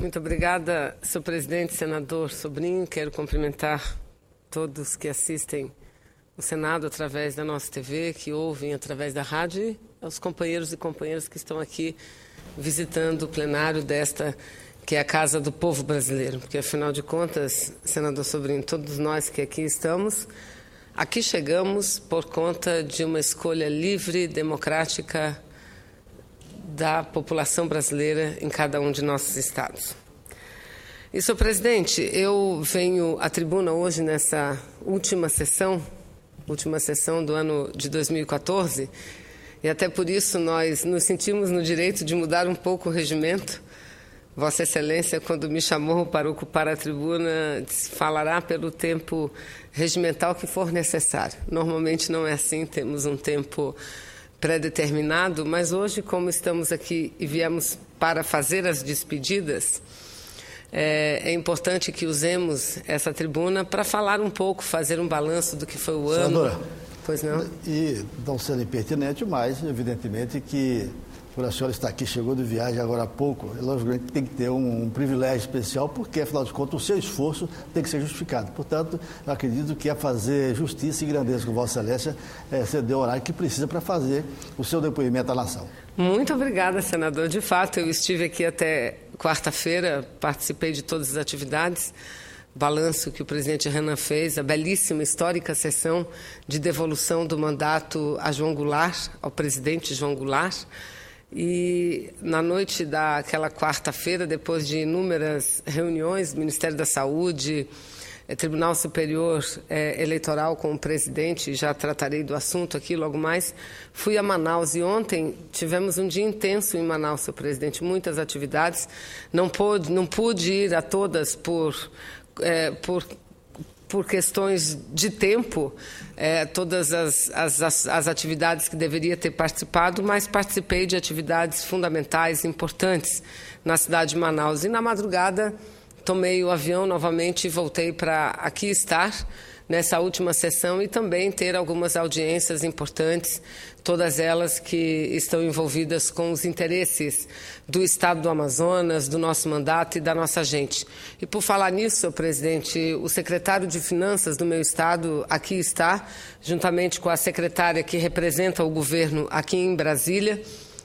Muito obrigada, senhor presidente, senador Sobrinho. Quero cumprimentar todos que assistem o Senado através da nossa TV, que ouvem através da rádio, e aos companheiros e companheiras que estão aqui visitando o plenário desta, que é a Casa do Povo Brasileiro. Porque, afinal de contas, senador Sobrinho, todos nós que aqui estamos, aqui chegamos por conta de uma escolha livre, democrática, da população brasileira em cada um de nossos estados. E, senhor presidente, eu venho à tribuna hoje nessa última sessão do ano de 2014, e até por isso nós nos sentimos no direito de mudar um pouco o regimento. Vossa Excelência, quando me chamou para ocupar a tribuna, falará pelo tempo regimental que for necessário. Normalmente não é assim, temos um tempo pré-determinado, mas hoje, como estamos aqui e viemos para fazer as despedidas, é importante que usemos essa tribuna para falar um pouco, fazer um balanço do que foi o ano. Senadora, pois não? E não sendo impertinente, mas evidentemente que por a senhora estar aqui, chegou de viagem agora há pouco, logicamente tem que ter um privilégio especial, porque, afinal de contas, o seu esforço tem que ser justificado. Portanto, eu acredito que é fazer justiça e grandeza com Vossa Excelência ceder o horário que precisa para fazer o seu depoimento à nação. Muito obrigada, senador. De fato, eu estive aqui até quarta-feira, participei de todas as atividades, balanço que o presidente Renan fez, a belíssima, histórica sessão de devolução do mandato a João Goulart, ao presidente João Goulart. E na noite daquela quarta-feira, depois de inúmeras reuniões, Ministério da Saúde, Tribunal Superior Eleitoral com o presidente, já tratarei do assunto aqui logo mais, fui a Manaus e ontem tivemos um dia intenso em Manaus, senhor presidente, muitas atividades, não pude ir a todas por questões de tempo, todas as atividades que deveria ter participado, mas participei de atividades fundamentais, importantes na cidade de Manaus. E na madrugada tomei o avião novamente e voltei para aqui estar nessa última sessão e também ter algumas audiências importantes, todas elas que estão envolvidas com os interesses do Estado do Amazonas, do nosso mandato e da nossa gente. E por falar nisso, senhor presidente, o secretário de Finanças do meu estado aqui está, juntamente com a secretária que representa o governo aqui em Brasília,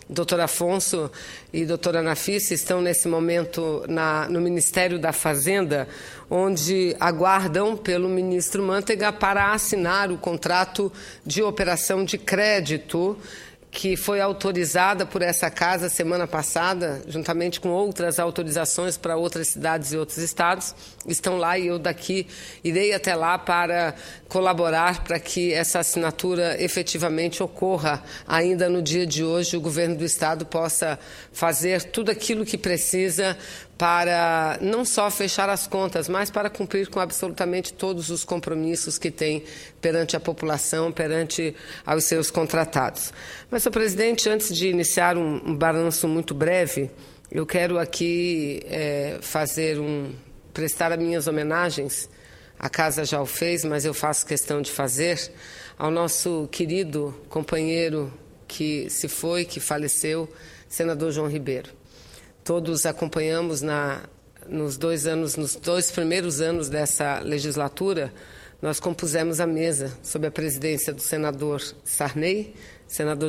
doutor Afonso e doutora Nafissa, estão nesse momento no Ministério da Fazenda, onde aguardam pelo ministro Mantega para assinar o contrato de operação de crédito que foi autorizada por essa casa semana passada, juntamente com outras autorizações para outras cidades e outros estados. Estão lá e eu daqui irei até lá para colaborar para que essa assinatura efetivamente ocorra ainda no dia de hoje. O governo do estado possa fazer tudo aquilo que precisa para não só fechar as contas, mas para cumprir com absolutamente todos os compromissos que tem perante a população, perante aos seus contratados. Mas, senhor presidente, antes de iniciar um balanço muito breve, eu quero aqui prestar as minhas homenagens, a casa já o fez, mas eu faço questão de fazer, ao nosso querido companheiro que se foi, que faleceu, senador João Ribeiro. Todos acompanhamos nos dois primeiros anos dessa legislatura, nós compusemos a mesa sob a presidência do senador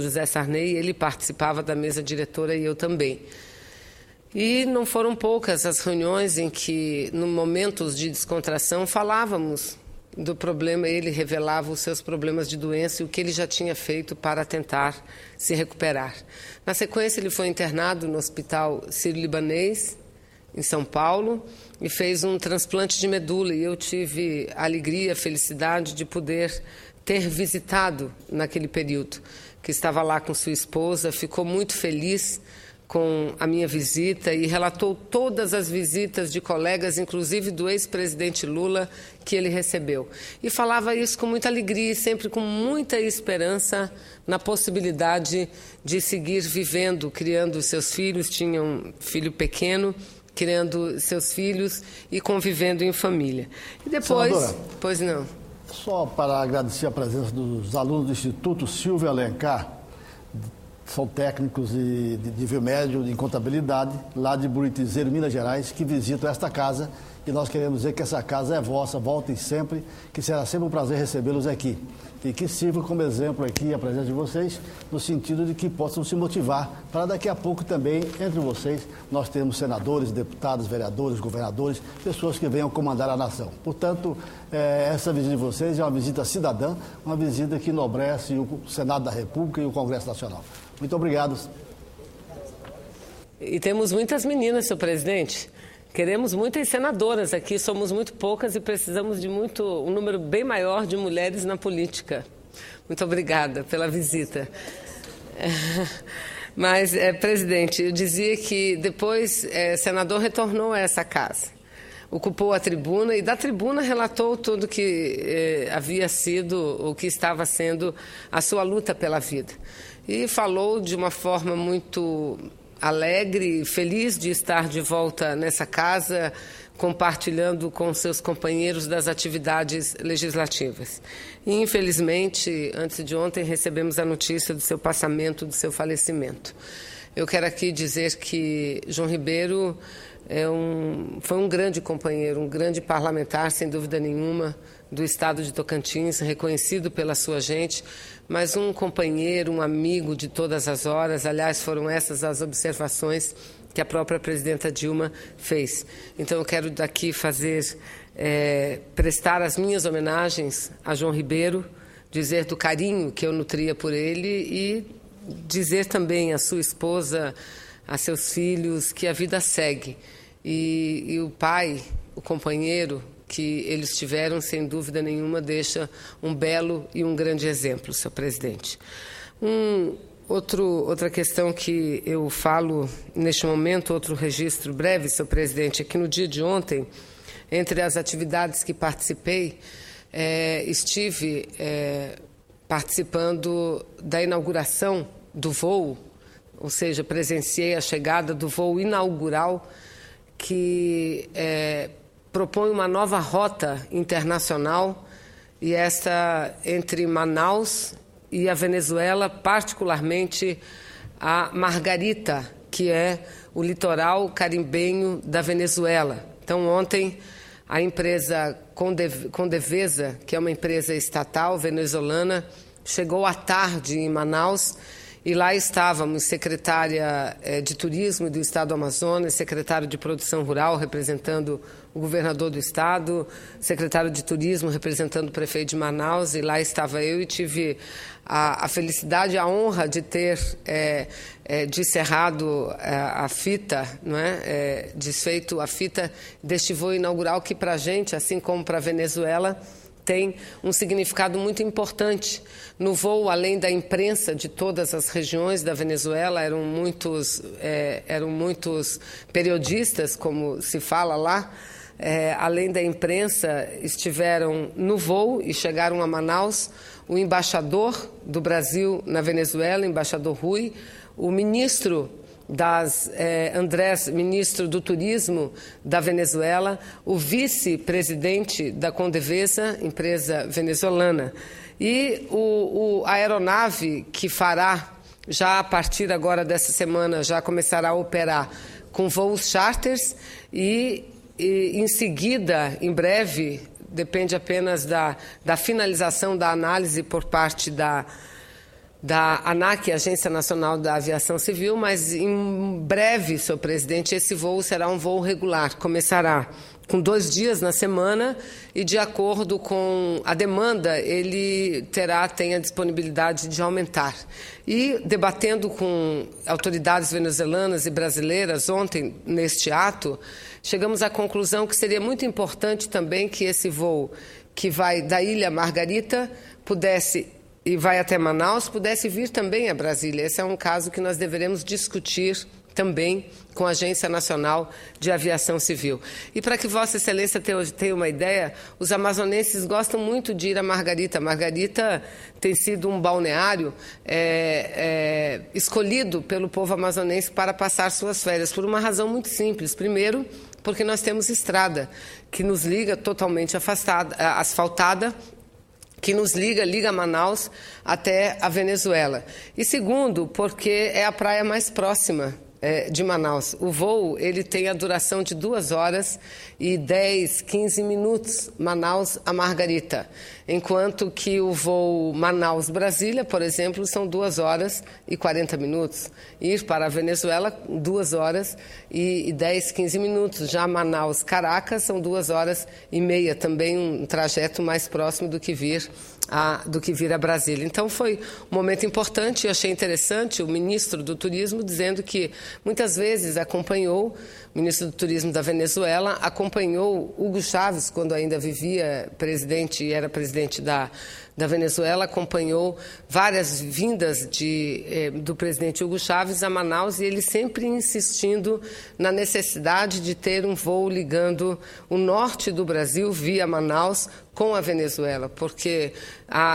José Sarney, ele participava da mesa diretora e eu também. E não foram poucas as reuniões em que, no momentos de descontração, falávamos do problema, ele revelava os seus problemas de doença e o que ele já tinha feito para tentar se recuperar. Na sequência, ele foi internado no Hospital Sírio-Libanês, em São Paulo, e fez um transplante de medula. E eu tive a alegria, a felicidade de poder ter visitado naquele período, que estava lá com sua esposa, ficou muito feliz com a minha visita e relatou todas as visitas de colegas, inclusive do ex-presidente Lula, que ele recebeu. E falava isso com muita alegria e sempre com muita esperança na possibilidade de seguir vivendo, criando seus filhos, tinha um filho pequeno, criando seus filhos e convivendo em família. E depois... Senadora, pois não. Só para agradecer a presença dos alunos do Instituto Silvio Alencar, são técnicos de nível médio em contabilidade, lá de Buritizeiro, Minas Gerais, que visitam esta casa. E nós queremos dizer que essa casa é vossa, voltem sempre, que será sempre um prazer recebê-los aqui. E que sirva como exemplo aqui a presença de vocês, no sentido de que possam se motivar para daqui a pouco também, entre vocês, nós temos senadores, deputados, vereadores, governadores, pessoas que venham comandar a nação. Portanto, essa visita de vocês é uma visita cidadã, uma visita que enobrece o Senado da República e o Congresso Nacional. Muito obrigado. E temos muitas meninas, senhor presidente. Queremos muitas senadoras aqui, somos muito poucas e precisamos de um número bem maior de mulheres na política. Muito obrigada pela visita. Mas, presidente, eu dizia que depois o senador retornou a essa casa, ocupou a tribuna e da tribuna relatou tudo que havia sido, o que estava sendo a sua luta pela vida. E falou de uma forma muito alegre, feliz de estar de volta nessa casa, compartilhando com seus companheiros das atividades legislativas. E, infelizmente, antes de ontem, recebemos a notícia do seu passamento, do seu falecimento. Eu quero aqui dizer que João Ribeiro foi um grande companheiro, um grande parlamentar, sem dúvida nenhuma, do estado de Tocantins, reconhecido pela sua gente, mas um companheiro, um amigo de todas as horas. Aliás, foram essas as observações que a própria presidenta Dilma fez. Então, eu quero daqui prestar as minhas homenagens a João Ribeiro, dizer do carinho que eu nutria por ele e dizer também à sua esposa, a seus filhos, que a vida segue. E o pai, o companheiro que eles tiveram, sem dúvida nenhuma, deixa um belo e um grande exemplo, senhor presidente. Outra questão que eu falo neste momento, outro registro breve, senhor presidente, é que no dia de ontem, entre as atividades que participei, estive participando da inauguração do voo, ou seja, presenciei a chegada do voo inaugural que propõe uma nova rota internacional, e esta entre Manaus e a Venezuela, particularmente a Margarita, que é o litoral carimbenho da Venezuela. Então, ontem, a empresa Condevesa, que é uma empresa estatal venezuelana, chegou à tarde em Manaus, e lá estávamos secretária de Turismo do Estado do Amazonas, secretário de Produção Rural representando o governador do Estado, secretário de Turismo representando o prefeito de Manaus, e lá estava eu e tive a felicidade e a honra de ter descerrado a fita, não é? Desfeito a fita deste voo inaugural que para a gente, assim como para a Venezuela, tem um significado muito importante. No voo, além da imprensa de todas as regiões da Venezuela, eram muitos periodistas, como se fala lá, além da imprensa, estiveram no voo e chegaram a Manaus o embaixador do Brasil na Venezuela, o embaixador Rui, o ministro ministro do Turismo da Venezuela, o vice-presidente da Condevesa, empresa venezuelana, e a aeronave que fará, já a partir agora dessa semana, já começará a operar com voos charters e em seguida, em breve, depende apenas da finalização da análise por parte da ANAC, Agência Nacional da Aviação Civil, mas em breve, senhor presidente, esse voo será um voo regular. Começará com 2 dias na semana e, de acordo com a demanda, ele tem a disponibilidade de aumentar. E, debatendo com autoridades venezuelanas e brasileiras ontem, neste ato, chegamos à conclusão que seria muito importante também que esse voo, que vai da Ilha Margarita, e vai até Manaus, pudesse vir também a Brasília. Esse é um caso que nós deveremos discutir também com a Agência Nacional de Aviação Civil. E para que Vossa Excelência tenha uma ideia, os amazonenses gostam muito de ir a Margarita. Margarita tem sido um balneário escolhido pelo povo amazonense para passar suas férias, por uma razão muito simples. Primeiro, porque nós temos estrada que nos liga totalmente asfaltada, que nos liga Manaus até a Venezuela. E segundo, porque é a praia mais próxima de Manaus. O voo ele tem a duração de 2 horas e 10, 15 minutos, Manaus a Margarita. Enquanto que o voo Manaus-Brasília, por exemplo, são 2 horas e 40 minutos. Ir para a Venezuela, 2 horas e 10, 15 minutos. Já Manaus-Caracas são 2 horas e meia, também um trajeto mais próximo do que vir a Brasília. Então foi um momento importante e achei interessante o ministro do Turismo dizendo que muitas vezes o ministro do Turismo da Venezuela acompanhou Hugo Chávez quando ainda vivia presidente e era presidente da Venezuela, acompanhou várias vindas do presidente Hugo Chávez a Manaus e ele sempre insistindo na necessidade de ter um voo ligando o norte do Brasil via Manaus com a Venezuela, porque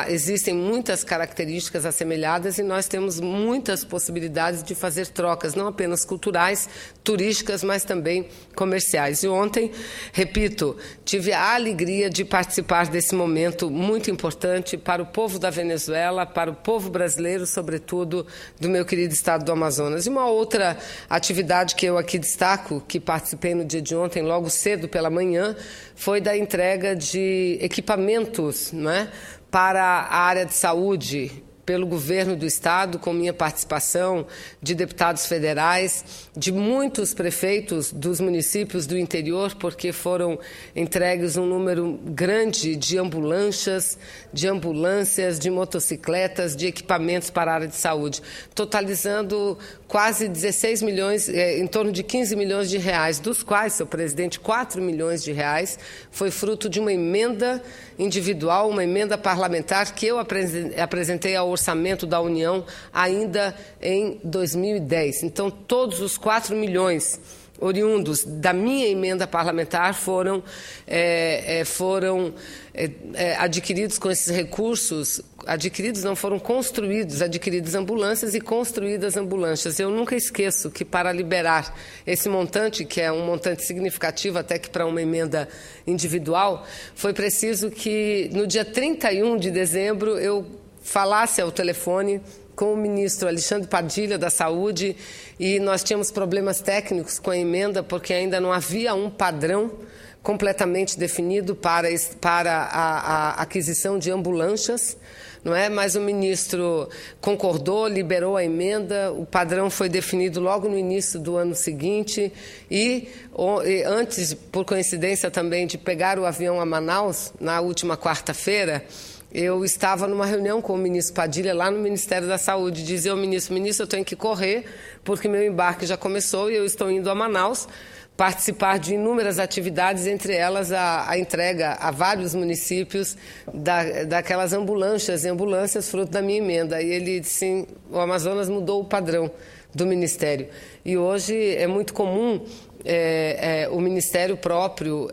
existem muitas características assemelhadas e nós temos muitas possibilidades de fazer trocas, não apenas culturais, turísticas, mas também comerciais. E ontem, repito, tive a alegria de participar desse momento muito importante para o povo da Venezuela, para o povo brasileiro, sobretudo do meu querido estado do Amazonas. E uma outra atividade que eu aqui destaco, que participei no dia de ontem, logo cedo pela manhã, foi da entrega de equipamentos, para a área de saúde, pelo governo do estado, com minha participação, de deputados federais, de muitos prefeitos dos municípios do interior, porque foram entregues um número grande de ambulâncias, de motocicletas, de equipamentos para a área de saúde, totalizando quase 16 milhões, em torno de 15 milhões de reais, dos quais, seu presidente, 4 milhões de reais, foi fruto de uma emenda individual, uma emenda parlamentar que eu apresentei ao orçamento da União ainda em 2010. Então, todos os 4 milhões oriundos da minha emenda parlamentar foram adquiridos com esses recursos, foram construídos, adquiridas ambulâncias e construídas ambulâncias. Eu nunca esqueço que para liberar esse montante, que é um montante significativo até que para uma emenda individual, foi preciso que no dia 31 de dezembro eu falasse ao telefone com o ministro Alexandre Padilha da Saúde e nós tínhamos problemas técnicos com a emenda porque ainda não havia um padrão completamente definido para a aquisição de ambulâncias, mas o ministro concordou, liberou a emenda, o padrão foi definido logo no início do ano seguinte e antes, por coincidência também, de pegar o avião a Manaus, na última quarta-feira, eu estava numa reunião com o ministro Padilha lá no Ministério da Saúde, dizia ao ministro, eu tenho que correr porque meu embarque já começou e eu estou indo a Manaus participar de inúmeras atividades, entre elas a entrega a vários municípios daquelas ambulâncias fruto da minha emenda. E ele disse, sim, o Amazonas mudou o padrão do Ministério. E hoje é muito comum o Ministério próprio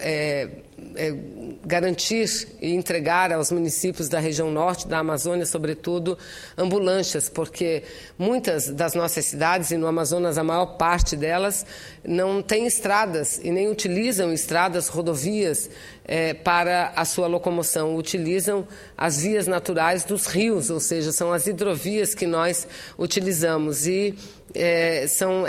garantir e entregar aos municípios da região norte, da Amazônia, sobretudo, ambulâncias, porque muitas das nossas cidades, e no Amazonas a maior parte delas, não têm estradas e nem utilizam estradas, rodovias para a sua locomoção, utilizam as vias naturais dos rios, ou seja, são as hidrovias que nós utilizamos e são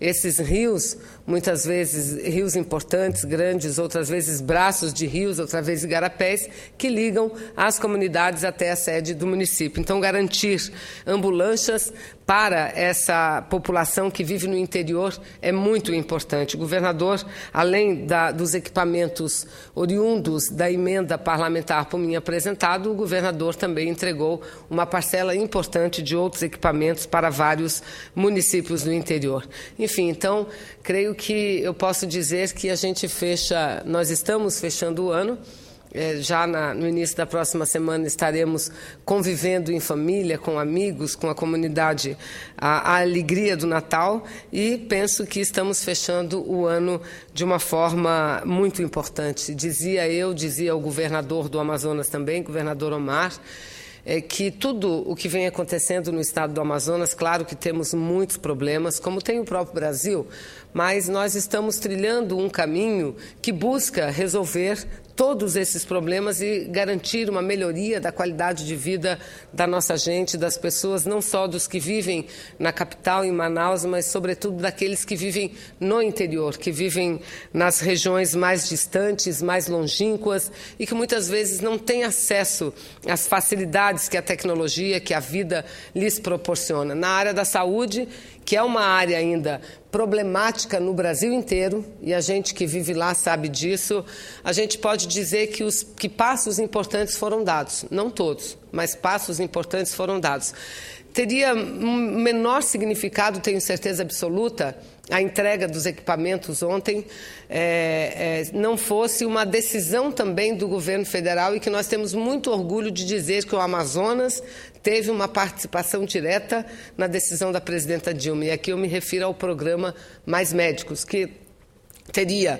esses rios, muitas vezes rios importantes, grandes, outras vezes braços de rios, outras vezes igarapés, que ligam as comunidades até a sede do município. Então, garantir ambulâncias para essa população que vive no interior é muito importante. O governador, além dos equipamentos oriundos da emenda parlamentar por mim apresentado, o governador também entregou uma parcela importante de outros equipamentos para vários municípios do interior. Enfim, então, creio que eu posso dizer que nós estamos fechando o ano. Já no início da próxima semana estaremos convivendo em família, com amigos, com a comunidade, a alegria do Natal e penso que estamos fechando o ano de uma forma muito importante. Dizia o governador do Amazonas também, governador Omar, que tudo o que vem acontecendo no estado do Amazonas, claro que temos muitos problemas, como tem o próprio Brasil, mas nós estamos trilhando um caminho que busca resolver todos esses problemas e garantir uma melhoria da qualidade de vida da nossa gente, das pessoas, não só dos que vivem na capital, em Manaus, mas, sobretudo, daqueles que vivem no interior, que vivem nas regiões mais distantes, mais longínquas e que muitas vezes não têm acesso às facilidades que a tecnologia, que a vida lhes proporciona. Na área da saúde, que é uma área ainda problemática no Brasil inteiro, e a gente que vive lá sabe disso, a gente pode dizer que passos importantes foram dados. Não todos, mas passos importantes foram dados. Teria um menor significado, tenho certeza absoluta, a entrega dos equipamentos ontem, não fosse uma decisão também do governo federal, e que nós temos muito orgulho de dizer que o Amazonas teve uma participação direta na decisão da presidenta Dilma. E aqui eu me refiro ao programa Mais Médicos, que teria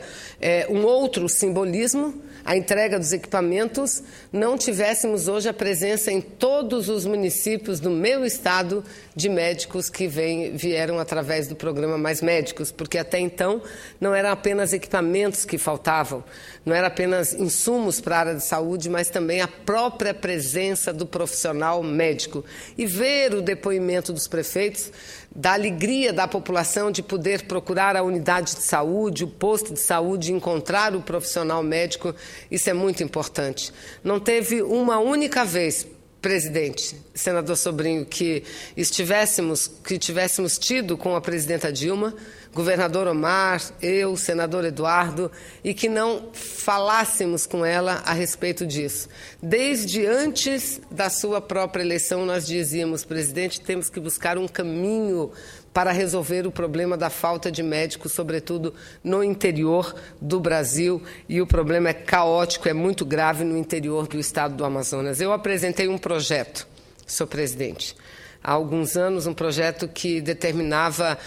um outro simbolismo, a entrega dos equipamentos, não tivéssemos hoje a presença em todos os municípios do meu estado de médicos que vieram através do programa Mais Médicos, porque até então não eram apenas equipamentos que faltavam, não eram apenas insumos para a área de saúde, mas também a própria presença do profissional médico. E ver o depoimento dos prefeitos, da alegria da população de poder procurar a unidade de saúde, o posto de saúde, encontrar o profissional médico, isso é muito importante. Não teve uma única vez, presidente, senador Sobrinho, que tivéssemos tido com a presidenta Dilma, governador Omar, eu, senador Eduardo, e que não falássemos com ela a respeito disso. Desde antes da sua própria eleição, nós dizíamos, presidente, temos que buscar um caminho para resolver o problema da falta de médicos, sobretudo no interior do Brasil, e o problema é caótico, é muito grave no interior do estado do Amazonas. Eu apresentei um projeto, senhor presidente, há alguns anos, um projeto que determinava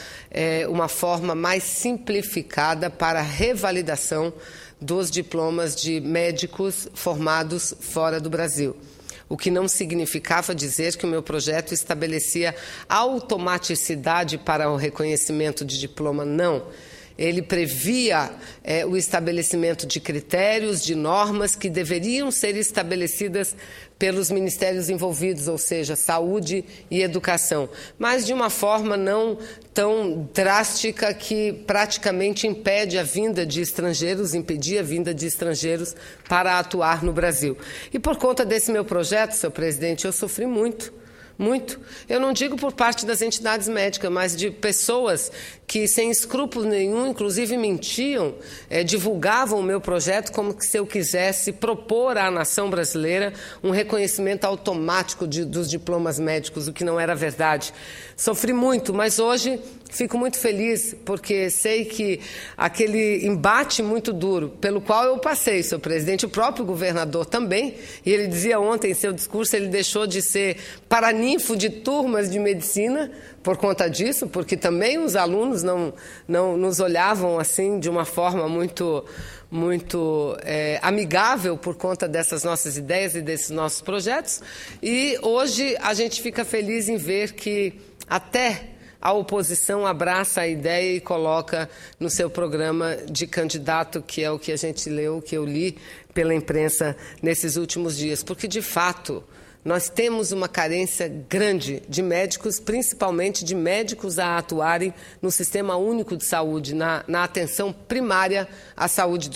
uma forma mais simplificada para a revalidação dos diplomas de médicos formados fora do Brasil. O que não significava dizer que o meu projeto estabelecia automaticidade para o reconhecimento de diploma, não. Ele previa o estabelecimento de critérios, de normas que deveriam ser estabelecidas pelos ministérios envolvidos, ou seja, saúde e educação, mas de uma forma não tão drástica que praticamente impedia a vinda de estrangeiros para atuar no Brasil. E por conta desse meu projeto, senhor presidente, eu sofri muito. Muito. Eu não digo por parte das entidades médicas, mas de pessoas que, sem escrúpulo nenhum, inclusive mentiam, divulgavam o meu projeto como se eu quisesse propor à nação brasileira um reconhecimento automático dos diplomas médicos, o que não era verdade. Sofri muito, mas hoje fico muito feliz, porque sei que aquele embate muito duro pelo qual eu passei, senhor presidente, o próprio governador também, e ele dizia ontem em seu discurso, ele deixou de ser paraninfo de turmas de medicina por conta disso, porque também os alunos não nos olhavam assim de uma forma muito amigável por conta dessas nossas ideias e desses nossos projetos. E hoje a gente fica feliz em ver que até a oposição abraça a ideia e coloca no seu programa de candidato, que é o que a gente leu, que eu li pela imprensa nesses últimos dias. Porque, de fato, nós temos uma carência grande de médicos, principalmente de médicos a atuarem no Sistema Único de Saúde, na atenção primária à saúde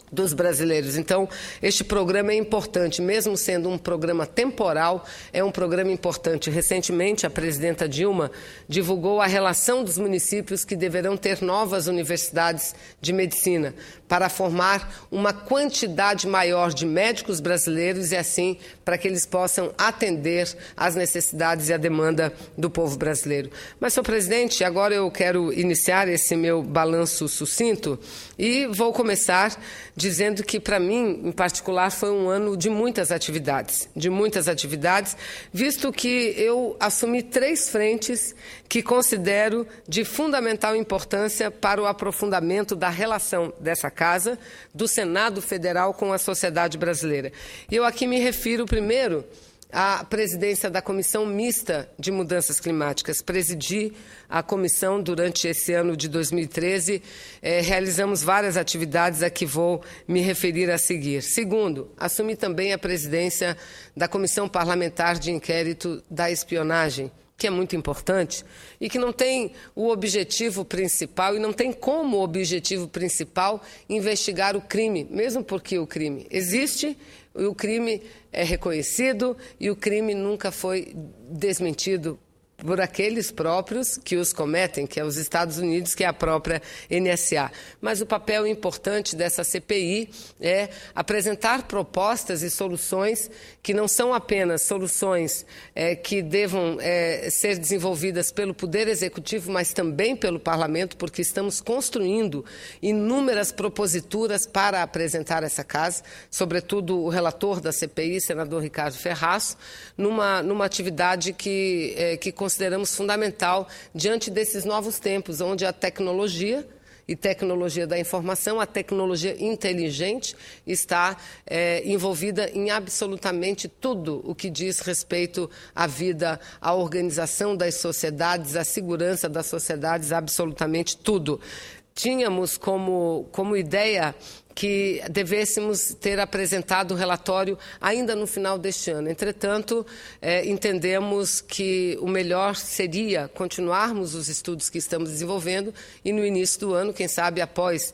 dos brasileiros. Então, este programa é importante, mesmo sendo um programa temporal, é um programa importante. Recentemente, a presidenta Dilma divulgou a relação dos municípios que deverão ter novas universidades de medicina para formar uma quantidade maior de médicos brasileiros e, assim, para que eles possam atender às necessidades e à demanda do povo brasileiro. Mas, senhor presidente, agora eu quero iniciar esse meu balanço sucinto e vou começar dizendo que, para mim, em particular, foi um ano de muitas atividades, visto que eu assumi 3 frentes que considero de fundamental importância para o aprofundamento da relação dessa Casa, do Senado Federal com a sociedade brasileira. E eu aqui me refiro, primeiro, a presidência da Comissão Mista de Mudanças Climáticas. Presidi a comissão durante esse ano de 2013. Realizamos várias atividades a que vou me referir a seguir. Segundo, assumi também a presidência da Comissão Parlamentar de Inquérito da Espionagem, que é muito importante e que não tem o objetivo principal e não tem como objetivo principal investigar o crime, mesmo porque o crime existe, o crime é reconhecido e o crime nunca foi desmentido por aqueles próprios que os cometem, que é os Estados Unidos, que é a própria NSA. Mas o papel importante dessa CPI é apresentar propostas e soluções que não são apenas soluções que devam ser desenvolvidas pelo Poder Executivo, mas também pelo Parlamento, porque estamos construindo inúmeras proposituras para apresentar essa casa, sobretudo o relator da CPI, senador Ricardo Ferraz, numa atividade que consideramos fundamental diante desses novos tempos, onde a tecnologia e tecnologia da informação, a tecnologia inteligente está envolvida em absolutamente tudo o que diz respeito à vida, à organização das sociedades, à segurança das sociedades, absolutamente tudo. Tínhamos como ideia que devêssemos ter apresentado o relatório ainda no final deste ano. Entretanto, entendemos que o melhor seria continuarmos os estudos que estamos desenvolvendo e no início do ano, quem sabe após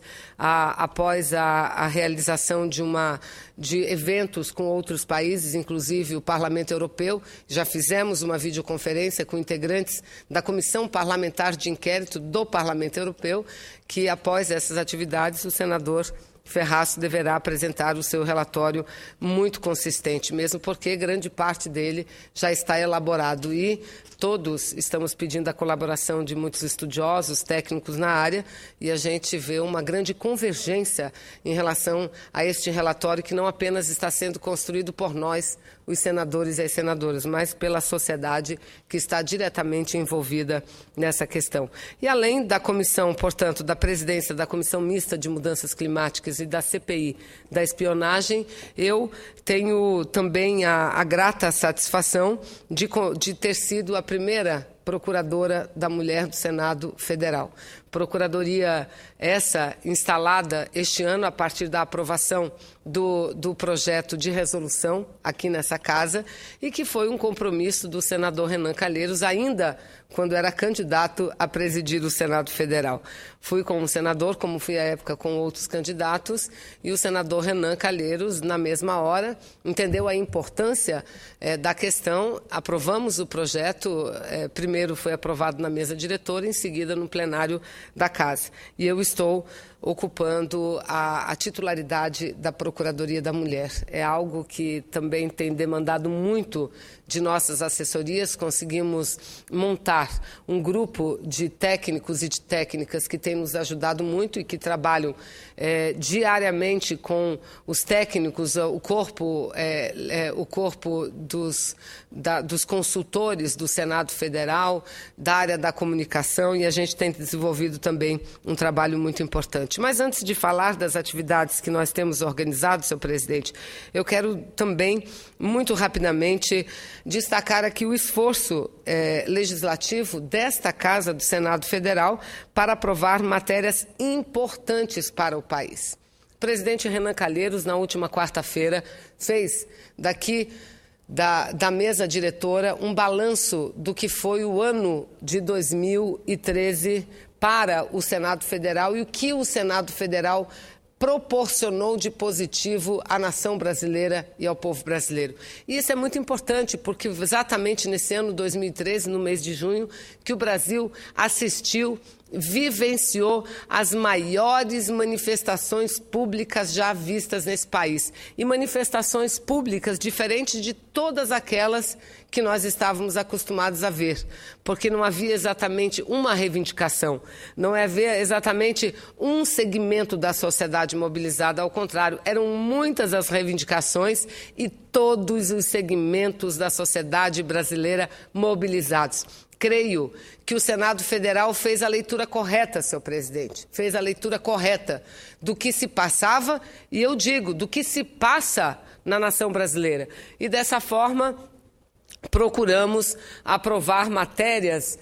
a realização de eventos com outros países, inclusive o Parlamento Europeu, já fizemos uma videoconferência com integrantes da Comissão Parlamentar de Inquérito do Parlamento Europeu, que após essas atividades o senador Ferraz deverá apresentar o seu relatório muito consistente, mesmo porque grande parte dele já está elaborado e todos estamos pedindo a colaboração de muitos estudiosos, técnicos na área, e a gente vê uma grande convergência em relação a este relatório que não apenas está sendo construído por nós, os senadores e as senadoras, mas pela sociedade que está diretamente envolvida nessa questão. E além da comissão, portanto, da presidência da Comissão Mista de Mudanças Climáticas e da CPI da espionagem, eu tenho também a grata satisfação de ter sido a primeira procuradora da mulher do Senado Federal. Procuradoria essa instalada este ano a partir da aprovação do projeto de resolução aqui nessa casa e que foi um compromisso do senador Renan Calheiros ainda quando era candidato a presidir o Senado Federal. Fui como senador, como fui à época com outros candidatos, e o senador Renan Calheiros, na mesma hora, entendeu a importância da questão, aprovamos o projeto, primeiro foi aprovado na mesa diretora, em seguida no plenário da Casa. E eu estou ocupando a titularidade da Procuradoria da Mulher. É algo que também tem demandado muito de nossas assessorias. Conseguimos montar um grupo de técnicos e de técnicas que tem nos ajudado muito e que trabalham diariamente com os técnicos, o corpo dos consultores do Senado Federal, da área da comunicação, e a gente tem desenvolvido também um trabalho muito importante. Mas antes de falar das atividades que nós temos organizado, senhor presidente, eu quero também, muito rapidamente, destacar aqui o esforço legislativo desta Casa do Senado Federal para aprovar matérias importantes para o país. O presidente Renan Calheiros, na última quarta-feira, fez daqui da mesa diretora um balanço do que foi o ano de 2013 para o Senado Federal e o que o Senado Federal proporcionou de positivo à nação brasileira e ao povo brasileiro. E isso é muito importante, porque exatamente nesse ano 2013, no mês de junho, que o Brasil vivenciou as maiores manifestações públicas já vistas nesse país. E manifestações públicas diferentes de todas aquelas que nós estávamos acostumados a ver, porque não havia exatamente uma reivindicação, não havia exatamente um segmento da sociedade mobilizada, ao contrário, eram muitas as reivindicações e todos os segmentos da sociedade brasileira mobilizados. Creio que o Senado Federal fez a leitura correta, senhor presidente, fez a leitura correta do que se passava e, eu digo, do que se passa na nação brasileira. E, dessa forma, procuramos aprovar matérias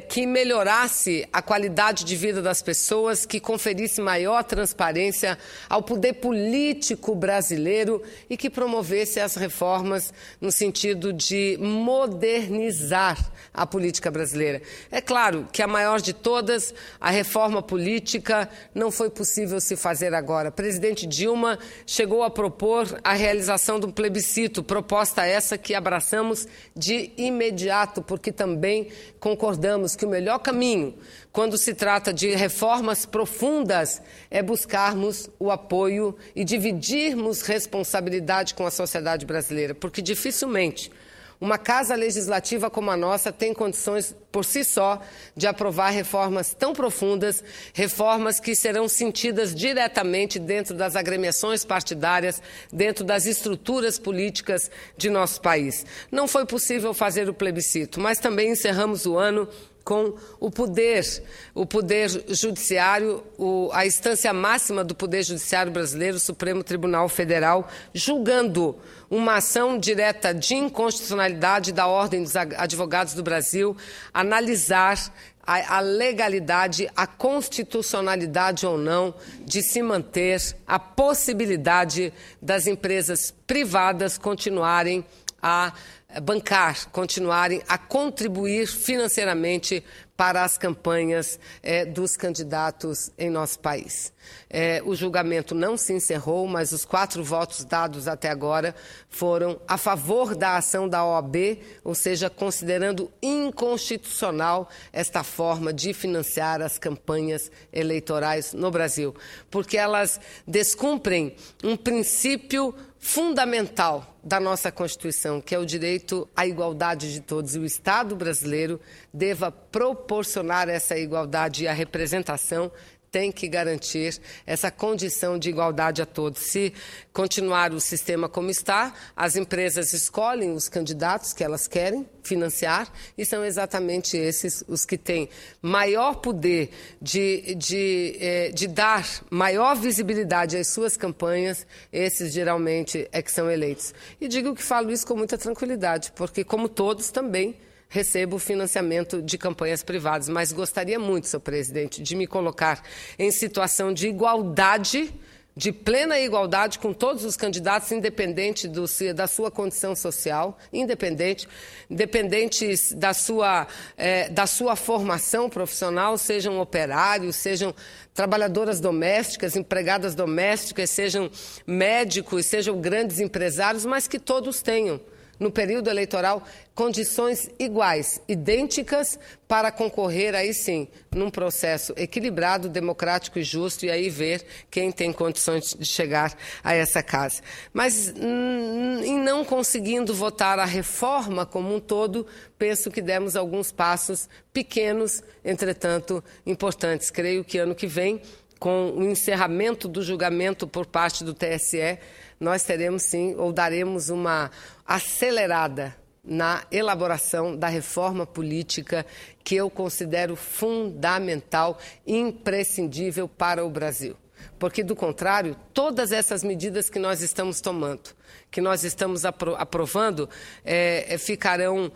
que melhorasse a qualidade de vida das pessoas, que conferisse maior transparência ao poder político brasileiro e que promovesse as reformas no sentido de modernizar a política brasileira. É claro que a maior de todas, a reforma política, não foi possível se fazer agora. O presidente Dilma chegou a propor a realização de um plebiscito, proposta essa que abraçamos de imediato, porque também concordamos que o melhor caminho, quando se trata de reformas profundas, é buscarmos o apoio e dividirmos responsabilidade com a sociedade brasileira, porque dificilmente uma casa legislativa como a nossa tem condições, por si só, de aprovar reformas tão profundas, reformas que serão sentidas diretamente dentro das agremiações partidárias, dentro das estruturas políticas de nosso país. Não foi possível fazer o plebiscito, mas também encerramos o ano com o poder judiciário, a instância máxima do poder judiciário brasileiro, o Supremo Tribunal Federal, julgando uma ação direta de inconstitucionalidade da Ordem dos Advogados do Brasil, analisar a legalidade, a constitucionalidade ou não de se manter a possibilidade das empresas privadas continuarem a bancar, continuarem a contribuir financeiramente para as campanhas dos candidatos em nosso país. O julgamento não se encerrou, mas os 4 votos dados até agora foram a favor da ação da OAB, ou seja, considerando inconstitucional esta forma de financiar as campanhas eleitorais no Brasil, porque elas descumprem um princípio fundamental da nossa Constituição, que é o direito à igualdade de todos. E o Estado brasileiro deva proporcionar essa igualdade e a representação tem que garantir essa condição de igualdade a todos. Se continuar o sistema como está, as empresas escolhem os candidatos que elas querem financiar e são exatamente esses os que têm maior poder de dar maior visibilidade às suas campanhas, esses geralmente é que são eleitos. E digo que falo isso com muita tranquilidade, porque como todos também recebo financiamento de campanhas privadas, mas gostaria muito, senhor presidente, de me colocar em situação de igualdade, de plena igualdade com todos os candidatos, independente da sua condição social, independentes da sua formação profissional, sejam operários, sejam trabalhadoras domésticas, empregadas domésticas, sejam médicos, sejam grandes empresários, mas que todos tenham, no período eleitoral, condições iguais, idênticas, para concorrer, aí sim, num processo equilibrado, democrático e justo, e aí ver quem tem condições de chegar a essa casa. Mas, em não conseguindo votar a reforma como um todo, penso que demos alguns passos pequenos, entretanto, importantes. Creio que ano que vem, com o encerramento do julgamento por parte do TSE, nós teremos sim, ou daremos uma acelerada na elaboração da reforma política que eu considero fundamental, imprescindível para o Brasil. Porque, do contrário, todas essas medidas que nós estamos tomando, que nós estamos aprovando, ficarão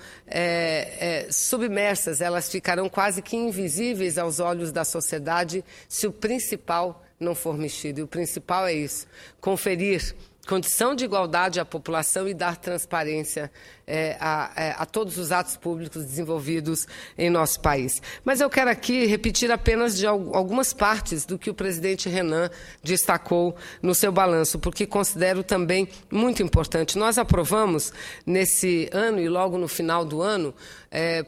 submersas, elas ficarão quase que invisíveis aos olhos da sociedade se o principal não for mexido. E o principal é isso, conferir condição de igualdade à população e dar transparência a todos os atos públicos desenvolvidos em nosso país. Mas eu quero aqui repetir apenas de algumas partes do que o presidente Renan destacou no seu balanço, porque considero também muito importante. Nós aprovamos nesse ano e logo no final do ano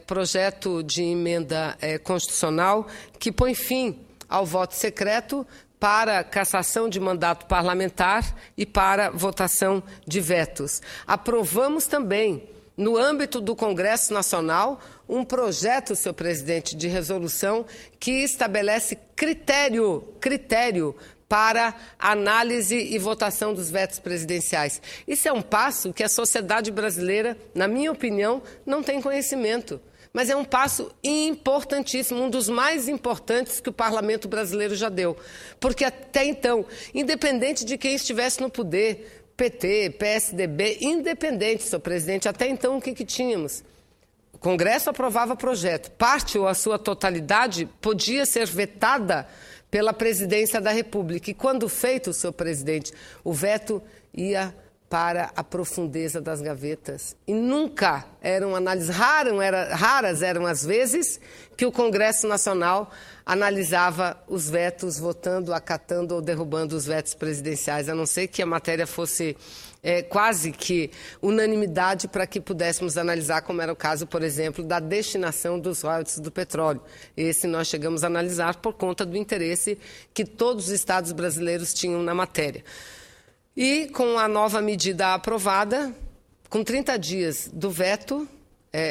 projeto de emenda constitucional que põe fim ao voto secreto para cassação de mandato parlamentar e para votação de vetos. Aprovamos também, no âmbito do Congresso Nacional, um projeto, senhor presidente, de resolução que estabelece critério para análise e votação dos vetos presidenciais. Isso é um passo que a sociedade brasileira, na minha opinião, não tem conhecimento. Mas é um passo importantíssimo, um dos mais importantes que o parlamento brasileiro já deu. Porque até então, independente de quem estivesse no poder, PT, PSDB, independentes, senhor presidente. Até então, o que tínhamos? O Congresso aprovava projeto. Parte ou a sua totalidade podia ser vetada pela Presidência da República. E quando feito, senhor presidente, o veto ia para a profundeza das gavetas. E nunca eram análises, raras eram as vezes que o Congresso Nacional analisava os vetos, votando, acatando ou derrubando os vetos presidenciais, a não ser que a matéria fosse quase que unanimidade para que pudéssemos analisar, como era o caso, por exemplo, da destinação dos royalties do petróleo. Esse nós chegamos a analisar por conta do interesse que todos os estados brasileiros tinham na matéria. E com a nova medida aprovada, com 30 dias do veto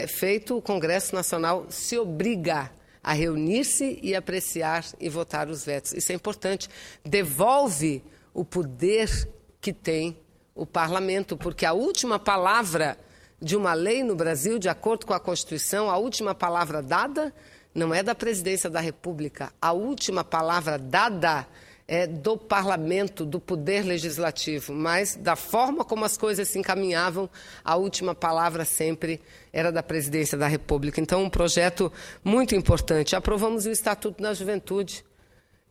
feito, o Congresso Nacional se obriga a reunir-se e apreciar e votar os vetos. Isso é importante. Devolve o poder que tem o parlamento, porque a última palavra de uma lei no Brasil, de acordo com a Constituição, a última palavra dada não é da Presidência da República. A última palavra dada é do parlamento, do poder legislativo, mas da forma como as coisas se encaminhavam, a última palavra sempre era da Presidência da República. Então, um projeto muito importante. Aprovamos o Estatuto da Juventude.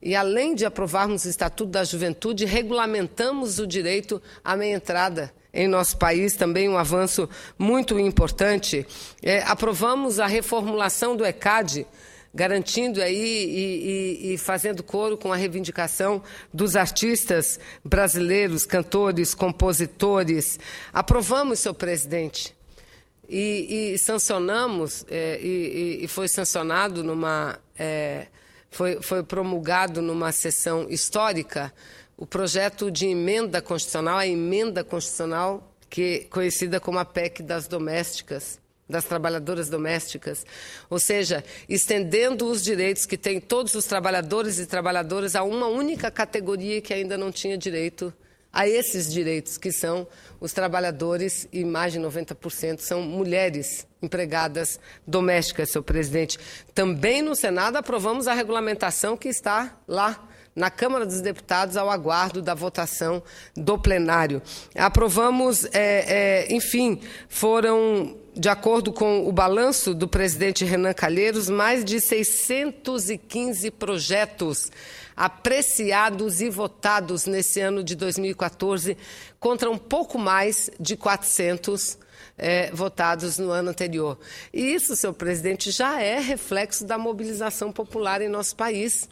E, além de aprovarmos o Estatuto da Juventude, regulamentamos o direito à meia entrada em nosso país, também um avanço muito importante. Aprovamos a reformulação do ECAD, garantindo aí e fazendo coro com a reivindicação dos artistas brasileiros, cantores, compositores. Aprovamos, senhor presidente, e sancionamos, e foi sancionado foi promulgado numa sessão histórica o projeto de emenda constitucional, a emenda constitucional conhecida como a PEC das domésticas, das trabalhadoras domésticas, ou seja, estendendo os direitos que têm todos os trabalhadores e trabalhadoras a uma única categoria que ainda não tinha direito a esses direitos, que são os trabalhadores, e mais de 90% são mulheres empregadas domésticas, senhor presidente. Também no Senado aprovamos a regulamentação que está lá na Câmara dos Deputados ao aguardo da votação do plenário. Aprovamos, enfim, foram, de acordo com o balanço do presidente Renan Calheiros, mais de 615 projetos apreciados e votados nesse ano de 2014, contra um pouco mais de 400 votados no ano anterior. E isso, senhor presidente, já é reflexo da mobilização popular em nosso país.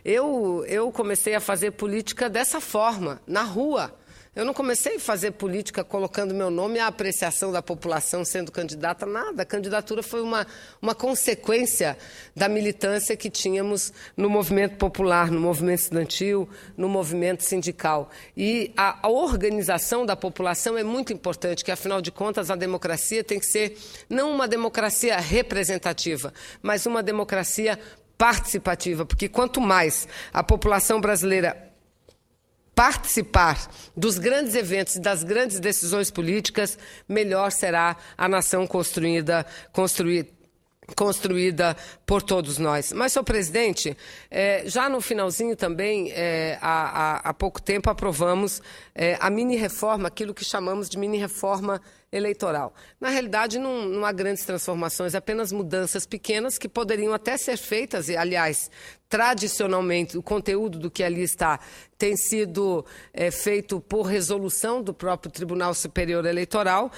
Eu comecei a fazer política dessa forma, na rua. Eu não comecei a fazer política colocando meu nome à apreciação da população sendo candidata, nada. A candidatura foi uma consequência da militância que tínhamos no movimento popular, no movimento estudantil, no movimento sindical. E a organização da população é muito importante, que, afinal de contas, a democracia tem que ser não uma democracia representativa, mas uma democracia participativa, porque quanto mais a população brasileira participar dos grandes eventos e das grandes decisões políticas, melhor será a nação construída por todos nós. Mas, senhor presidente, já no finalzinho também, há pouco tempo, aprovamos a mini-reforma, aquilo que chamamos de mini-reforma eleitoral. Na realidade, não há grandes transformações, apenas mudanças pequenas que poderiam até ser feitas, e, aliás, tradicionalmente, o conteúdo do que ali está tem sido feito por resolução do próprio Tribunal Superior Eleitoral,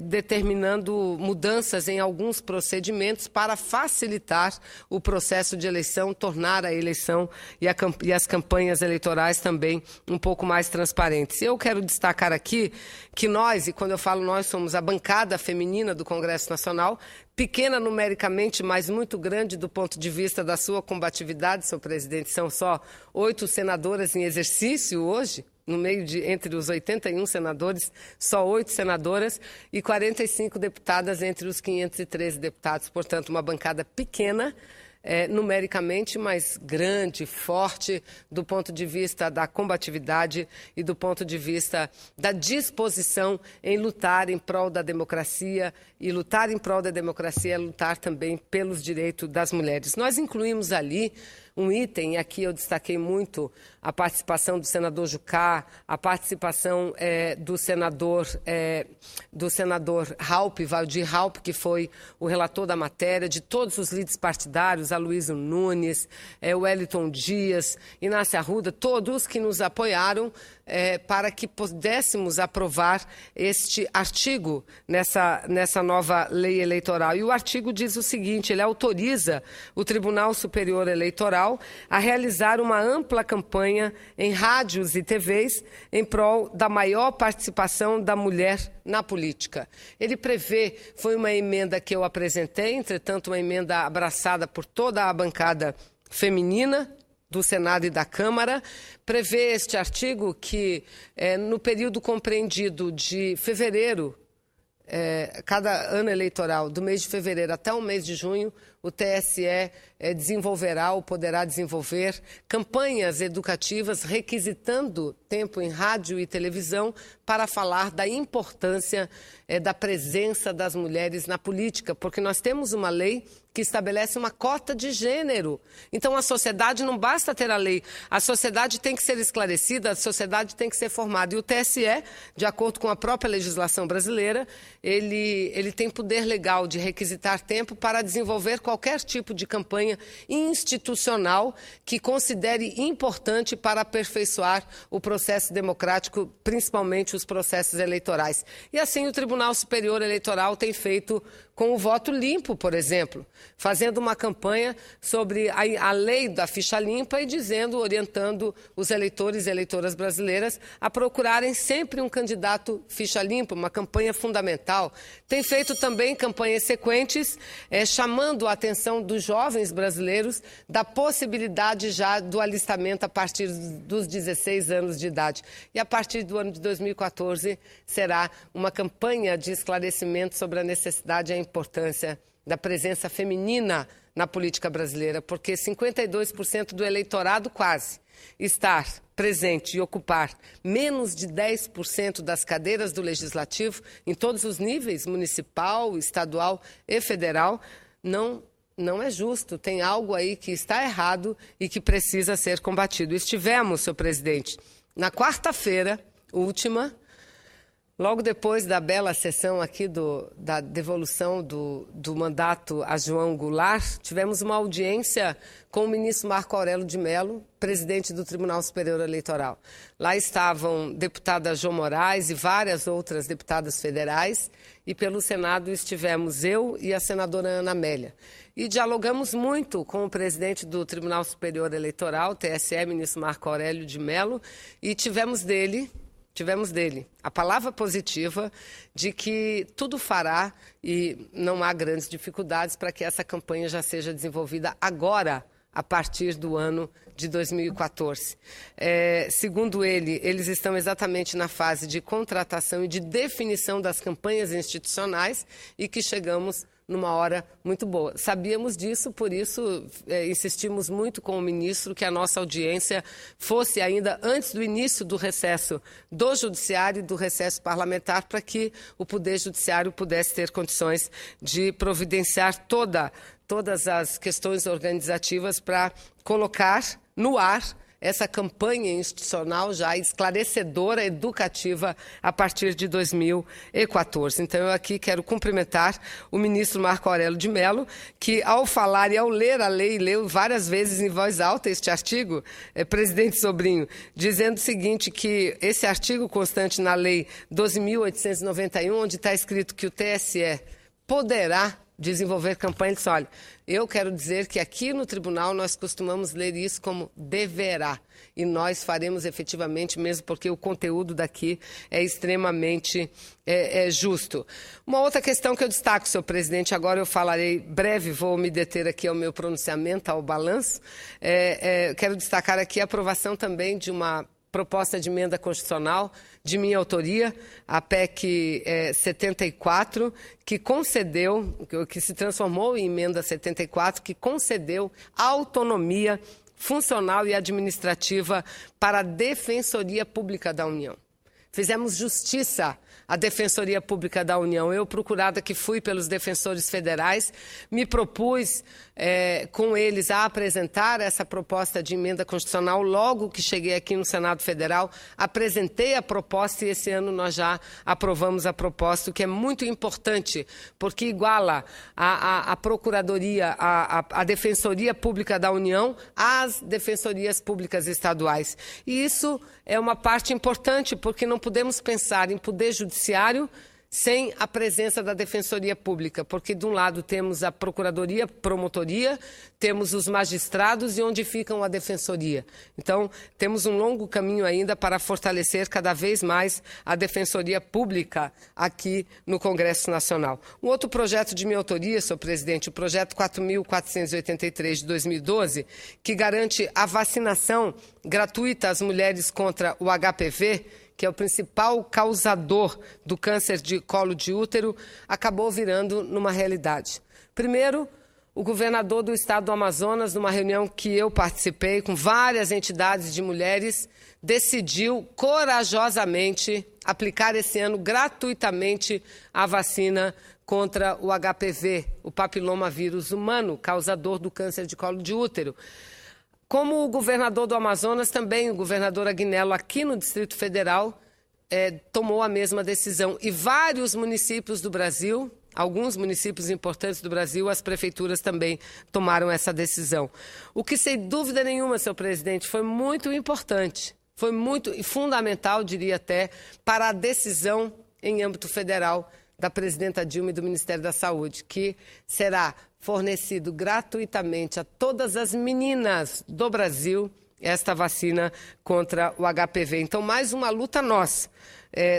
determinando mudanças em alguns procedimentos para facilitar o processo de eleição, tornar a eleição e as campanhas eleitorais também um pouco mais transparentes. Eu quero destacar aqui que nós, e quando eu falo nós, somos a bancada feminina do Congresso Nacional, pequena numericamente, mas muito grande do ponto de vista da sua combatividade, senhor presidente. São só 8 senadoras em exercício hoje, entre os 81 senadores, só 8 senadoras e 45 deputadas entre os 513 deputados. Portanto, uma bancada pequena, numericamente, mas grande, forte, do ponto de vista da combatividade e do ponto de vista da disposição em lutar em prol da democracia. E lutar em prol da democracia é lutar também pelos direitos das mulheres. Nós incluímos ali um item, e aqui eu destaquei muito a participação do senador Jucá, a participação do senador Valdir Raupp, que foi o relator da matéria, de todos os líderes partidários, Aloysio Nunes, Wellington Dias, Inácia Arruda, todos que nos apoiaram para que pudéssemos aprovar este artigo nessa nova lei eleitoral. E o artigo diz o seguinte: ele autoriza o Tribunal Superior Eleitoral a realizar uma ampla campanha em rádios e TVs em prol da maior participação da mulher na política. Ele prevê, foi uma emenda que eu apresentei, entretanto uma emenda abraçada por toda a bancada feminina do Senado e da Câmara, prevê este artigo que no período compreendido de fevereiro, cada ano eleitoral, do mês de fevereiro até o mês de junho, o TSE desenvolverá ou poderá desenvolver campanhas educativas requisitando tempo em rádio e televisão para falar da importância da presença das mulheres na política, porque nós temos uma lei que estabelece uma cota de gênero. Então, a sociedade não basta ter a lei, a sociedade tem que ser esclarecida, a sociedade tem que ser formada. E o TSE, de acordo com a própria legislação brasileira, ele tem poder legal de requisitar tempo para desenvolver qualquer tipo de campanha institucional que considere importante para aperfeiçoar o processo democrático, principalmente os processos eleitorais. E assim o Tribunal Superior Eleitoral tem feito com o voto limpo, por exemplo, fazendo uma campanha sobre a lei da ficha limpa e orientando os eleitores e eleitoras brasileiras a procurarem sempre um candidato ficha limpa, uma campanha fundamental. Tem feito também campanhas sequentes, chamando a atenção dos jovens brasileiros da possibilidade já do alistamento a partir dos 16 anos de idade. E a partir do ano de 2014 será uma campanha de esclarecimento sobre a necessidade e a importância da presença feminina na política brasileira, porque 52% do eleitorado quase estar presente e ocupar menos de 10% das cadeiras do Legislativo, em todos os níveis, municipal, estadual e federal, não é justo. Tem algo aí que está errado e que precisa ser combatido. Estivemos, senhor presidente, na quarta-feira última, logo depois da bela sessão aqui da devolução do mandato a João Goulart, tivemos uma audiência com o ministro Marco Aurélio de Mello, presidente do Tribunal Superior Eleitoral. Lá estavam deputada João Moraes e várias outras deputadas federais, e pelo Senado estivemos eu e a senadora Ana Amélia. E dialogamos muito com o presidente do Tribunal Superior Eleitoral, TSE, ministro Marco Aurélio de Mello, e tivemos dele a palavra positiva de que tudo fará e não há grandes dificuldades para que essa campanha já seja desenvolvida agora, a partir do ano de 2014. Segundo ele, eles estão exatamente na fase de contratação e de definição das campanhas institucionais e que chegamos numa hora muito boa. Sabíamos disso, por isso insistimos muito com o ministro que a nossa audiência fosse ainda antes do início do recesso do Judiciário e do recesso parlamentar, para que o Poder Judiciário pudesse ter condições de providenciar todas as questões organizativas para colocar no ar essa campanha institucional já esclarecedora, educativa, a partir de 2014. Então, eu aqui quero cumprimentar o ministro Marco Aurélio de Mello, que, ao falar e ao ler a lei, leu várias vezes em voz alta este artigo, presidente Sobrinho, dizendo o seguinte, que esse artigo constante na lei 12.891, onde está escrito que o TSE poderá desenvolver campanha, ele disse, olha, eu quero dizer que aqui no tribunal nós costumamos ler isso como deverá, e nós faremos efetivamente, mesmo porque o conteúdo daqui é extremamente justo. Uma outra questão que eu destaco, senhor presidente, agora eu falarei breve, vou me deter aqui ao meu pronunciamento, ao balanço, quero destacar aqui a aprovação também de uma proposta de emenda constitucional de minha autoria, a PEC 74, que se transformou em emenda 74, que concedeu autonomia funcional e administrativa para a Defensoria Pública da União. Fizemos justiça à Defensoria Pública da União. Eu, procurada que fui pelos defensores federais, me propus com eles a apresentar essa proposta de emenda constitucional. Logo que cheguei aqui no Senado Federal, apresentei a proposta e esse ano nós já aprovamos a proposta, o que é muito importante, porque iguala a Procuradoria, a Defensoria Pública da União às Defensorias Públicas Estaduais. E isso é uma parte importante, porque não podemos pensar em poder judiciário sem a presença da Defensoria Pública, porque de um lado temos a Procuradoria, Promotoria, temos os magistrados e onde ficam a Defensoria. Então, temos um longo caminho ainda para fortalecer cada vez mais a Defensoria Pública aqui no Congresso Nacional. Um outro projeto de minha autoria, senhor presidente, o projeto 4.483 de 2012, que garante a vacinação gratuita às mulheres contra o HPV, que é o principal causador do câncer de colo de útero, acabou virando numa realidade. Primeiro, o governador do estado do Amazonas, numa reunião que eu participei com várias entidades de mulheres, decidiu corajosamente aplicar esse ano gratuitamente a vacina contra o HPV, o papiloma vírus humano, causador do câncer de colo de útero. Como o governador do Amazonas, também o governador Agnello, aqui no Distrito Federal, tomou a mesma decisão. E vários municípios do Brasil, alguns municípios importantes do Brasil, as prefeituras também tomaram essa decisão. O que, sem dúvida nenhuma, senhor presidente, foi muito importante, foi muito fundamental, diria até, para a decisão em âmbito federal da presidenta Dilma e do Ministério da Saúde, que será fornecido gratuitamente a todas as meninas do Brasil esta vacina contra o HPV. Então, mais uma luta nossa,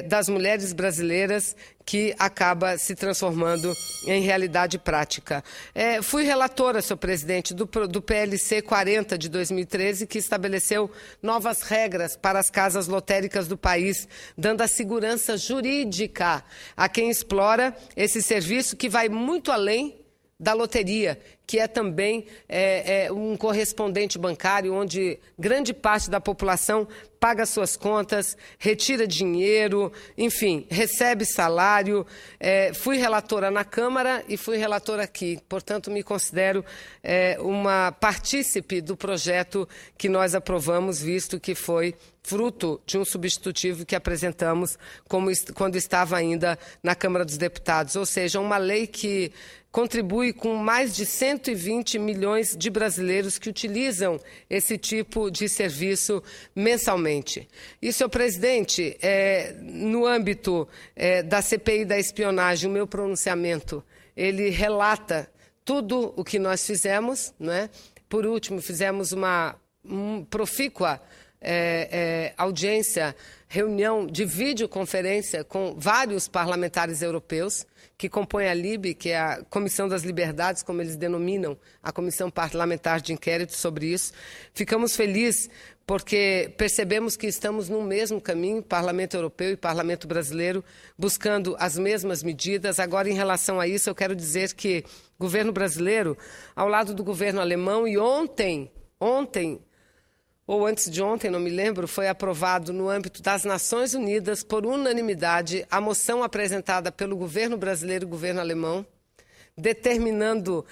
das mulheres brasileiras, que acaba se transformando em realidade prática. Fui relatora, senhor presidente, do PLC 40 de 2013, que estabeleceu novas regras para as casas lotéricas do país, dando a segurança jurídica a quem explora esse serviço, que vai muito além da loteria, que é também um correspondente bancário, onde grande parte da população paga suas contas, retira dinheiro, enfim, recebe salário. Fui relatora na Câmara e fui relatora aqui, portanto, me considero uma partícipe do projeto que nós aprovamos, visto que foi fruto de um substitutivo que apresentamos quando estava ainda na Câmara dos Deputados, ou seja, uma lei que contribui com mais de 120 milhões de brasileiros que utilizam esse tipo de serviço mensalmente. E, senhor presidente, no âmbito da CPI da espionagem, o meu pronunciamento, ele relata tudo o que nós fizemos, não é? Por último, fizemos uma profícua audiência, reunião de videoconferência com vários parlamentares europeus que compõem a LIBE, que é a Comissão das Liberdades, como eles denominam, a Comissão Parlamentar de Inquérito sobre isso. Ficamos felizes porque percebemos que estamos no mesmo caminho, Parlamento Europeu e Parlamento Brasileiro, buscando as mesmas medidas. Agora, em relação a isso, eu quero dizer que o governo brasileiro, ao lado do governo alemão, e ontem, ou antes de ontem, não me lembro, foi aprovado no âmbito das Nações Unidas, por unanimidade, a moção apresentada pelo governo brasileiro e governo alemão, determinando,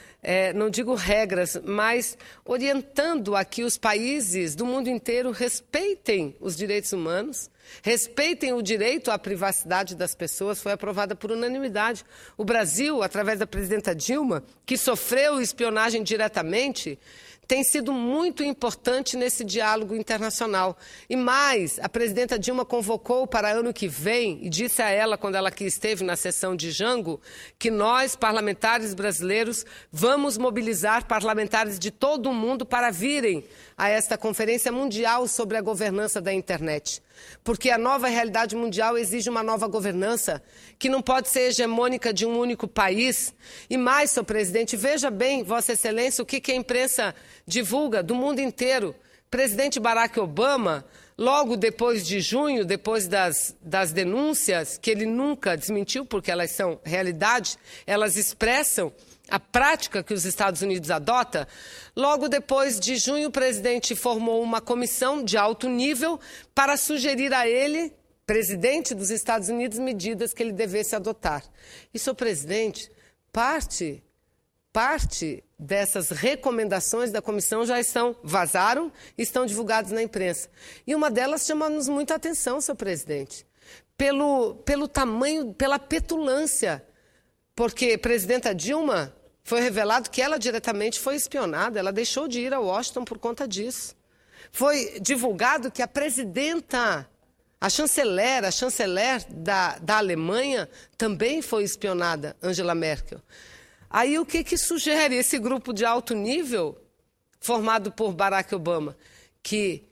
não digo regras, mas orientando a que os países do mundo inteiro respeitem os direitos humanos, respeitem o direito à privacidade das pessoas. Foi aprovada por unanimidade. O Brasil, através da presidenta Dilma, que sofreu espionagem diretamente, tem sido muito importante nesse diálogo internacional. E mais, a presidenta Dilma convocou para ano que vem, e disse a ela, quando ela aqui esteve na sessão de Jango, que nós, parlamentares brasileiros, vamos mobilizar parlamentares de todo o mundo para virem a esta Conferência Mundial sobre a Governança da Internet. Porque a nova realidade mundial exige uma nova governança, que não pode ser hegemônica de um único país. E mais, senhor presidente, veja bem, Vossa Excelência, o que a imprensa divulga do mundo inteiro. Presidente Barack Obama, logo depois de junho, depois das denúncias, que ele nunca desmentiu, porque elas são realidade, elas expressam a prática que os Estados Unidos adota, logo depois de junho, o presidente formou uma comissão de alto nível para sugerir a ele presidente dos Estados Unidos medidas que ele devesse adotar. E, senhor presidente, parte dessas recomendações da comissão já vazaram e estão divulgadas na imprensa. E uma delas chama-nos muita atenção, senhor presidente, pelo tamanho, pela petulância, porque a presidenta Dilma foi revelado que ela diretamente foi espionada, ela deixou de ir a Washington por conta disso. Foi divulgado que a presidenta, a chanceler da Alemanha também foi espionada, Angela Merkel. Aí o que sugere esse grupo de alto nível, formado por Barack Obama? Que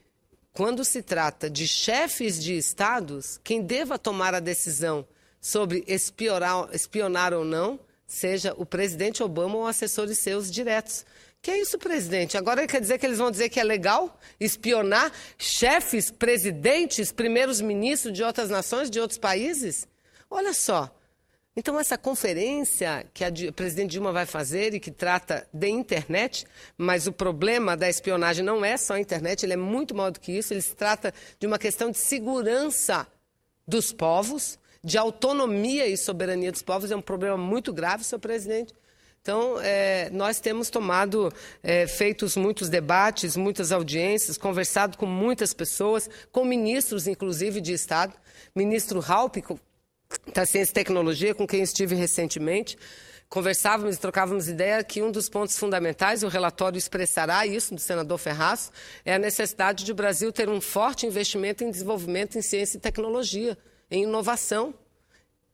quando se trata de chefes de estados, quem deva tomar a decisão sobre espionar ou não, seja o presidente Obama ou assessores seus diretos. Que é isso, presidente? Agora quer dizer que eles vão dizer que é legal espionar chefes, presidentes, primeiros ministros de outras nações, de outros países? Olha só. Então, essa conferência que a presidente Dilma vai fazer e que trata de internet, mas o problema da espionagem não é só a internet, ele é muito maior do que isso, ele se trata de uma questão de segurança dos povos, de autonomia e soberania dos povos, é um problema muito grave, senhor presidente. Então, nós temos feitos muitos debates, muitas audiências, conversado com muitas pessoas, com ministros, inclusive, de Estado, ministro Halpe, da Ciência e Tecnologia, com quem estive recentemente, conversávamos e trocávamos ideia que um dos pontos fundamentais, o relatório expressará isso, do senador Ferraz, é a necessidade de o Brasil ter um forte investimento em desenvolvimento em ciência e tecnologia, em inovação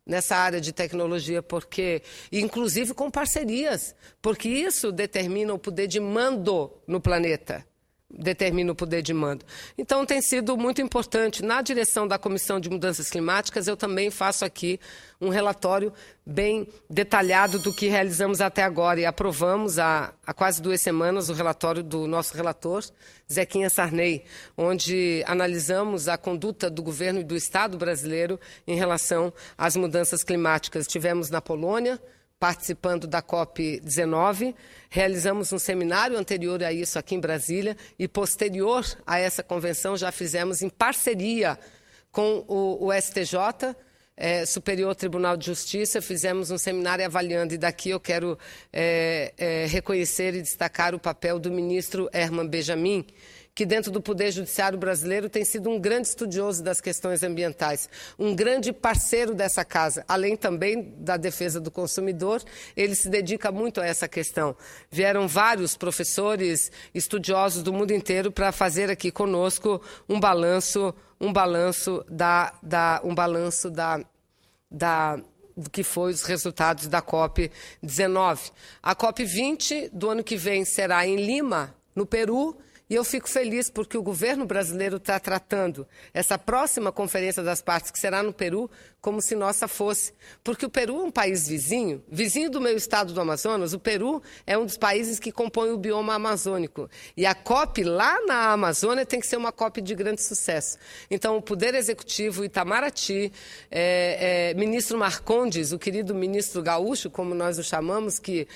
nessa área de tecnologia, porque, inclusive com parcerias, porque isso determina o poder de mando no planeta. Determina o poder de mando. Então, tem sido muito importante. Na direção da Comissão de Mudanças Climáticas, eu também faço aqui um relatório bem detalhado do que realizamos até agora. E aprovamos há quase 2 semanas o relatório do nosso relator, Zequinha Sarney, onde analisamos a conduta do governo e do Estado brasileiro em relação às mudanças climáticas. Estivemos na Polônia, participando da COP19, realizamos um seminário anterior a isso aqui em Brasília e posterior a essa convenção já fizemos em parceria com o STJ, Superior Tribunal de Justiça, fizemos um seminário avaliando e daqui eu quero reconhecer e destacar o papel do ministro Herman Benjamin, que dentro do Poder Judiciário brasileiro tem sido um grande estudioso das questões ambientais, um grande parceiro dessa casa, além também da defesa do consumidor, ele se dedica muito a essa questão. Vieram vários professores, estudiosos do mundo inteiro para fazer aqui conosco um balanço do que foi os resultados da COP19. A COP20 do ano que vem será em Lima, no Peru. E eu fico feliz porque o governo brasileiro está tratando essa próxima Conferência das Partes, que será no Peru, como se nossa fosse. Porque o Peru é um país vizinho do meu estado do Amazonas. O Peru é um dos países que compõe o bioma amazônico. E a COP lá na Amazônia tem que ser uma COP de grande sucesso. Então, o Poder Executivo, Itamaraty, ministro Marcondes, o querido ministro gaúcho, como nós o chamamos, que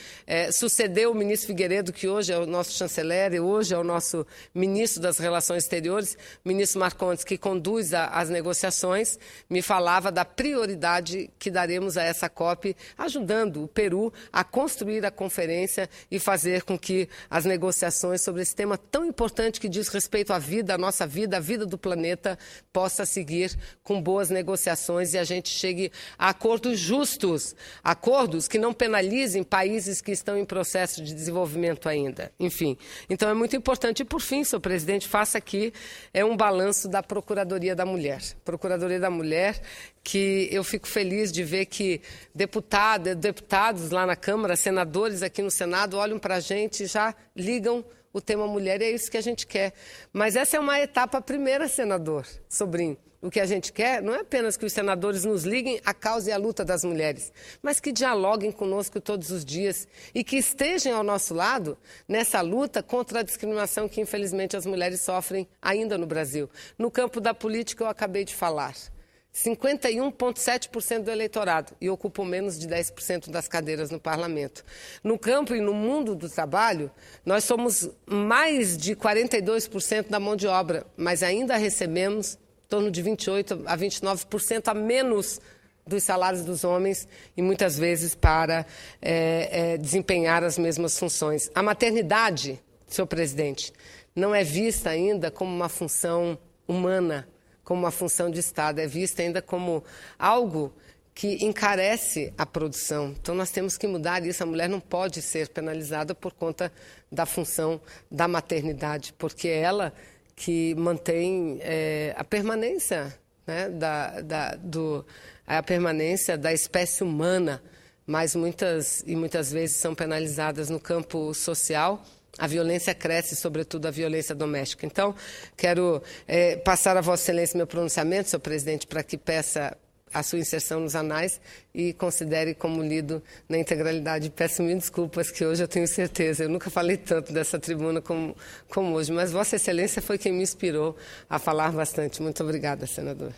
sucedeu o ministro Figueiredo, que hoje é o nosso chanceler e hoje é o nosso ministro das Relações Exteriores, ministro Marcondes, que conduz as negociações, me falava da prioridade que daremos a essa COP, ajudando o Peru a construir a conferência e fazer com que as negociações sobre esse tema tão importante que diz respeito à vida, à nossa vida, à vida do planeta, possa seguir com boas negociações e a gente chegue a acordos justos, acordos que não penalizem países que estão em processo de desenvolvimento ainda. Enfim, então é muito importante. E, por fim, senhor presidente, faça aqui um balanço da Procuradoria da Mulher. Procuradoria da Mulher, que eu fico feliz de ver que deputados lá na Câmara, senadores aqui no Senado, olham para a gente e já ligam o tema mulher, e é isso que a gente quer. Mas essa é uma etapa primeira, senador Sobrinho. O que a gente quer não é apenas que os senadores nos liguem à causa e à luta das mulheres, mas que dialoguem conosco todos os dias e que estejam ao nosso lado nessa luta contra a discriminação que, infelizmente, as mulheres sofrem ainda no Brasil. No campo da política, eu acabei de falar. 51,7% do eleitorado e ocupam menos de 10% das cadeiras no parlamento. No campo e no mundo do trabalho, nós somos mais de 42% da mão de obra, mas ainda recebemos torno de 28% a 29% a menos dos salários dos homens e muitas vezes para desempenhar as mesmas funções. A maternidade, senhor presidente, não é vista ainda como uma função humana, como uma função de Estado, é vista ainda como algo que encarece a produção. Então, nós temos que mudar isso. A mulher não pode ser penalizada por conta da função da maternidade, porque é ela que mantém a permanência, né, a permanência da espécie humana, mas muitas vezes são penalizadas no campo social. A violência cresce, sobretudo a violência doméstica. Então, quero passar a Vossa Excelência meu pronunciamento, senhor presidente, para que peça a sua inserção nos anais e considere como lido na integralidade. Peço mil desculpas, que hoje eu tenho certeza, eu nunca falei tanto dessa tribuna como hoje, mas Vossa Excelência foi quem me inspirou a falar bastante. Muito obrigada, senador.